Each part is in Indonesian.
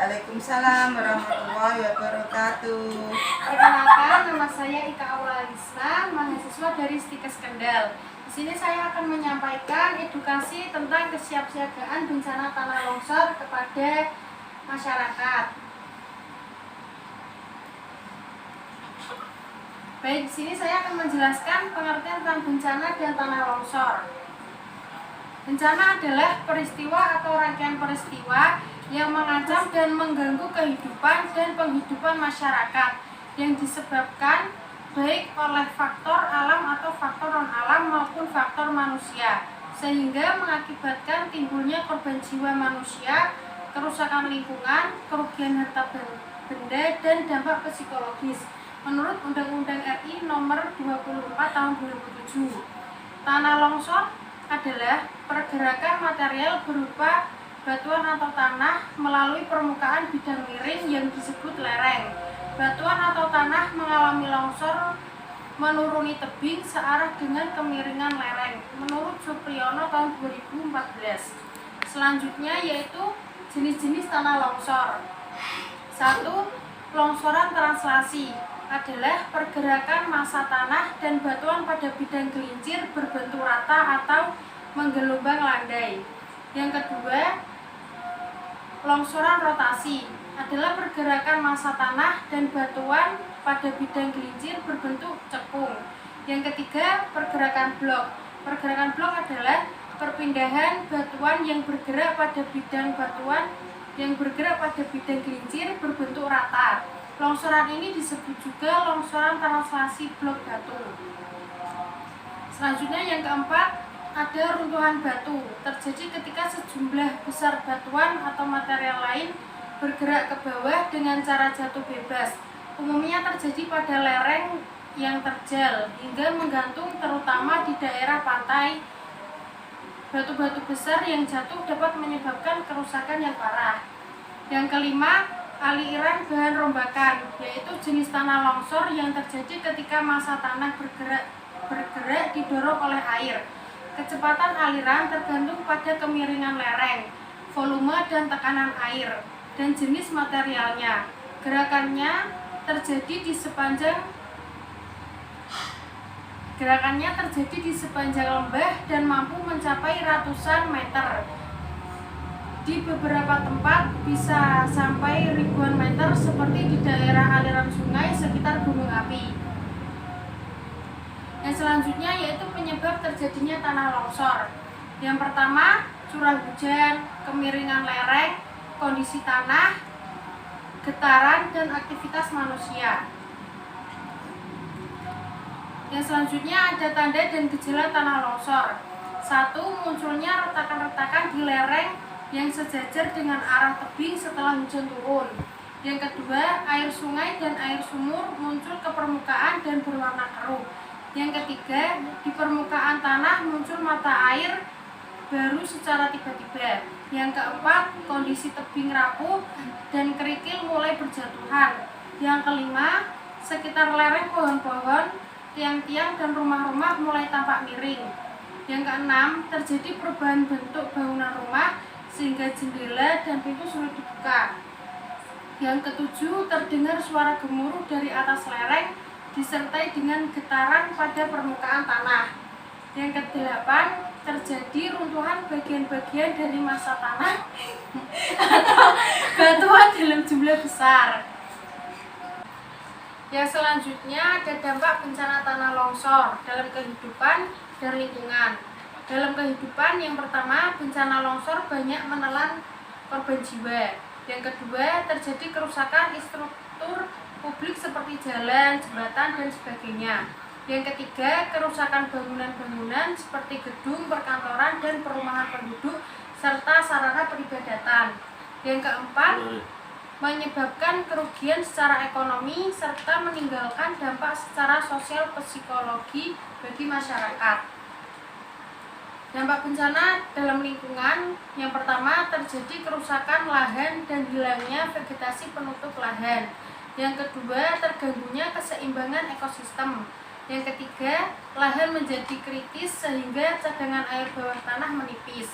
Waalaikumsalam warahmatullahi wabarakatuh. Perkenalkan, nama saya Ika Aula Alisna, mahasiswa dari Stikes Kendal. Di sini saya akan menyampaikan edukasi tentang kesiapsiagaan bencana tanah longsor kepada masyarakat. Baik, di sini saya akan menjelaskan pengertian tentang bencana dan tanah longsor. Bencana adalah peristiwa atau rangkaian peristiwa yang mengancam dan mengganggu kehidupan dan penghidupan masyarakat yang disebabkan baik oleh faktor alam atau faktor non-alam maupun faktor manusia, sehingga mengakibatkan timbulnya korban jiwa manusia, kerusakan lingkungan, kerugian harta benda, dan dampak psikologis menurut Undang-Undang RI Nomor 24 Tahun 2007. Tanah longsor adalah pergerakan material berupa batuan atau tanah melalui permukaan bidang miring yang disebut lereng. Batuan atau tanah mengalami longsor menuruni tebing searah dengan kemiringan lereng menurut Supriyono tahun 2014. Selanjutnya yaitu jenis-jenis tanah longsor. 1. Longsoran translasi adalah pergerakan massa tanah dan batuan pada bidang gelincir berbentuk rata atau menggelombang landai. Yang kedua, longsoran rotasi adalah pergerakan massa tanah dan batuan pada bidang gelincir berbentuk cekung. Yang ketiga, pergerakan blok. Pergerakan blok adalah perpindahan batuan yang bergerak pada bidang gelincir berbentuk rata. Longsoran ini disebut juga longsoran translasi blok batu. Selanjutnya yang keempat, ada runtuhan batu. Terjadi ketika sejumlah besar batuan atau material lain bergerak ke bawah dengan cara jatuh bebas. Umumnya terjadi pada lereng yang terjal hingga menggantung, terutama di daerah pantai. Batu-batu besar yang jatuh dapat menyebabkan kerusakan yang parah. Yang kelima, aliran bahan rombakan, yaitu jenis tanah longsor yang terjadi ketika massa tanah bergerak didorong oleh air. Kecepatan aliran tergantung pada kemiringan lereng, volume dan tekanan air, dan jenis materialnya. Gerakannya terjadi di sepanjang lembah dan mampu mencapai ratusan meter. Di beberapa tempat bisa sampai ribuan meter seperti di daerah aliran sungai sekitar gunung api. Yang selanjutnya yaitu penyebab terjadinya tanah longsor. Yang pertama, curah hujan, kemiringan lereng, kondisi tanah, getaran, dan aktivitas manusia. Yang selanjutnya ada tanda dan gejala tanah longsor. 1. Munculnya retakan-retakan di lereng yang sejajar dengan arah tebing setelah hujan turun. Yang kedua, air sungai dan air sumur muncul ke permukaan dan berwarna keruh. Yang ketiga, di permukaan tanah muncul mata air baru secara tiba-tiba. Yang keempat, kondisi tebing rapuh dan kerikil mulai berjatuhan. Yang kelima, sekitar lereng pohon-pohon, tiang-tiang dan rumah-rumah mulai tampak miring. Yang keenam, terjadi perubahan bentuk bangunan rumah sehingga jendela dan pintu sulit dibuka. Yang ketujuh, terdengar suara gemuruh dari atas lereng disertai dengan getaran pada permukaan tanah. Yang kedelapan, terjadi runtuhan bagian-bagian dari massa tanah atau batuan dalam jumlah besar. Yang selanjutnya ada dampak bencana tanah longsor dalam kehidupan dan lingkungan. Dalam kehidupan, yang pertama, bencana longsor banyak menelan korban jiwa. Yang kedua, terjadi kerusakan infrastruktur publik seperti jalan, jembatan, dan sebagainya. Yang ketiga, kerusakan bangunan-bangunan seperti gedung, perkantoran, dan perumahan penduduk, serta sarana peribadatan. Yang keempat, menyebabkan kerugian secara ekonomi, serta meninggalkan dampak secara sosial psikologi bagi masyarakat. Dampak bencana dalam lingkungan, yang pertama, terjadi kerusakan lahan dan hilangnya vegetasi penutup lahan. Yang kedua, terganggunya keseimbangan ekosistem. Yang ketiga, lahan menjadi kritis sehingga cadangan air bawah tanah menipis.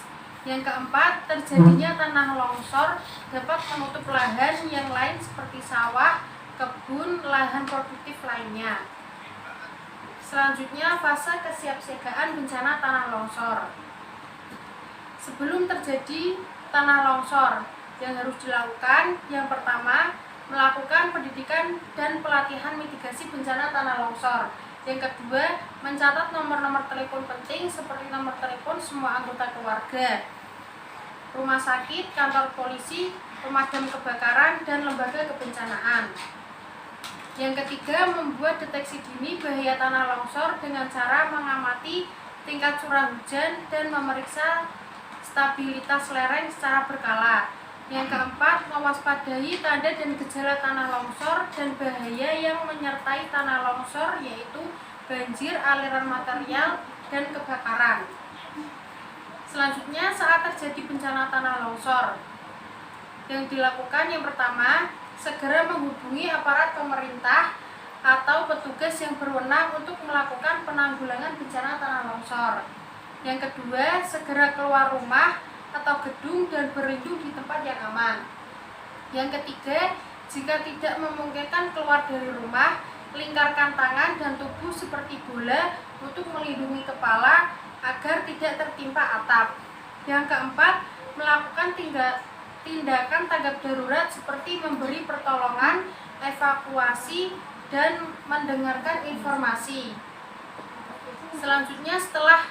Yang keempat, terjadinya tanah longsor dapat menutup lahan yang lain seperti sawah, kebun, lahan produktif lainnya. Selanjutnya, fase kesiapsiagaan bencana tanah longsor. Sebelum terjadi tanah longsor, yang harus dilakukan, yang pertama, melakukan pendidikan dan pelatihan mitigasi bencana tanah longsor. Yang kedua, mencatat nomor-nomor telepon penting seperti nomor telepon semua anggota keluarga, rumah sakit, kantor polisi, pemadam kebakaran, dan lembaga kebencanaan. Yang ketiga, membuat deteksi dini bahaya tanah longsor dengan cara mengamati tingkat curah hujan dan memeriksa stabilitas lereng secara berkala. Yang keempat, mewaspadai tanda dan gejala tanah longsor dan bahaya yang menyertai tanah longsor, yaitu banjir, aliran material, dan kebakaran. Selanjutnya, saat terjadi bencana tanah longsor, yang dilakukan yang pertama, segera menghubungi aparat pemerintah atau petugas yang berwenang untuk melakukan penanggulangan bencana tanah longsor. Yang kedua, segera keluar rumah atau gedung dan berlindung di tempat yang aman. Yang ketiga, jika tidak memungkinkan keluar dari rumah, lingkarkan tangan dan tubuh seperti bola untuk melindungi kepala agar tidak tertimpa atap. Yang keempat, melakukan tindakan tanggap darurat seperti memberi pertolongan, evakuasi, dan mendengarkan informasi. Selanjutnya, setelah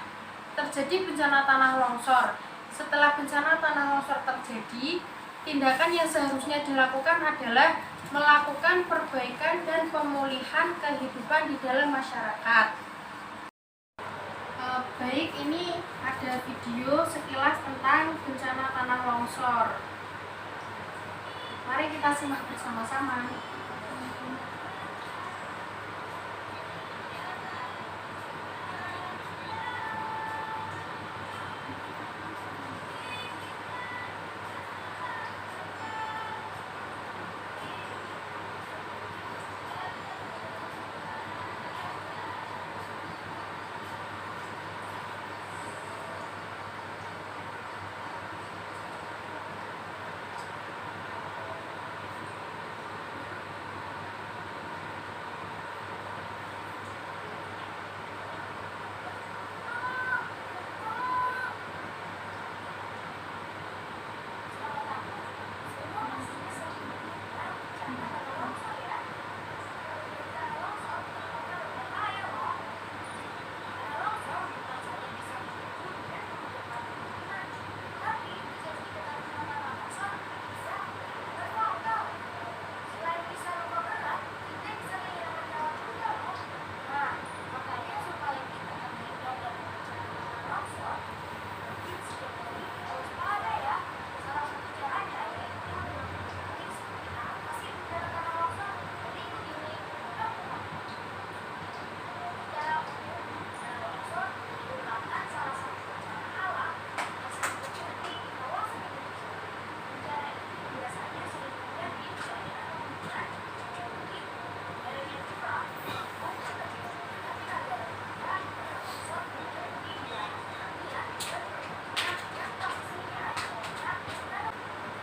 terjadi bencana tanah longsor, setelah bencana tanah longsor terjadi, tindakan yang seharusnya dilakukan adalah melakukan perbaikan dan pemulihan kehidupan di dalam masyarakat. Baik, ini ada video sekilas tentang bencana tanah longsor. Mari kita simak bersama-sama.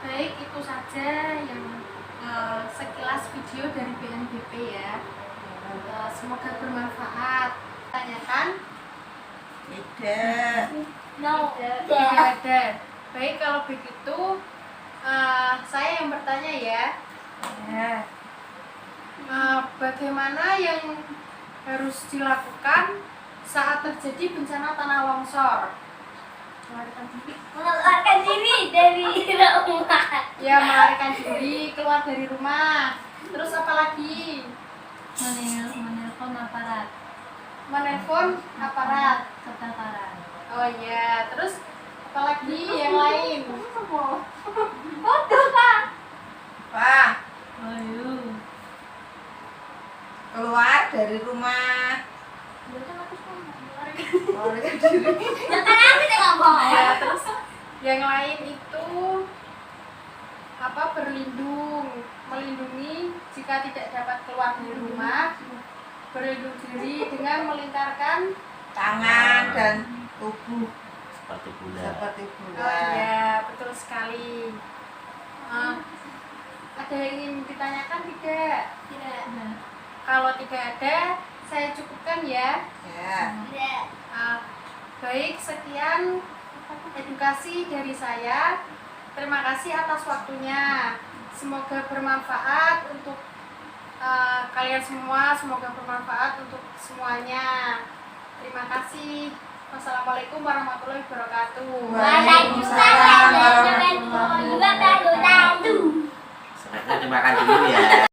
Baik, itu saja yang sekilas video dari BNPB ya. Semoga bermanfaat. Tanyakan? Tidak. Tidak ada. Baik, kalau begitu saya yang bertanya ya. Ya. Bagaimana yang harus dilakukan saat terjadi bencana tanah longsor? Mengeluarkan diri dari rumah. Ya, melarikan diri, keluar dari rumah. Terus apa lagi? Menelpon aparat Menelpon aparat. kebakaran. Oh iya, terus apa lagi yang lain? Pak, Ayo. keluar dari rumah. Melarikan diri. Jangan aku tidak ngomong. Ya, terus yang lain itu apa, berlindung, melindungi jika tidak dapat keluar dari rumah, berlindung diri dengan melingkarkan Tangan dan tubuh seperti bulan. Seperti Oh bulan. iya, betul sekali. Ada yang ingin ditanyakan tidak? Tidak. Kalau tidak ada, saya cukupkan ya. Ya. Tidak. Baik, sekian edukasi dari saya. Terima kasih atas waktunya. Semoga bermanfaat untuk kalian semua. Semoga bermanfaat untuk semuanya. Terima kasih. Wassalamualaikum warahmatullahi wabarakatuh. Waalaikumsalam warahmatullahi warahmatullahi wabarakatuh. Sebaiknya dimakan dulu ya.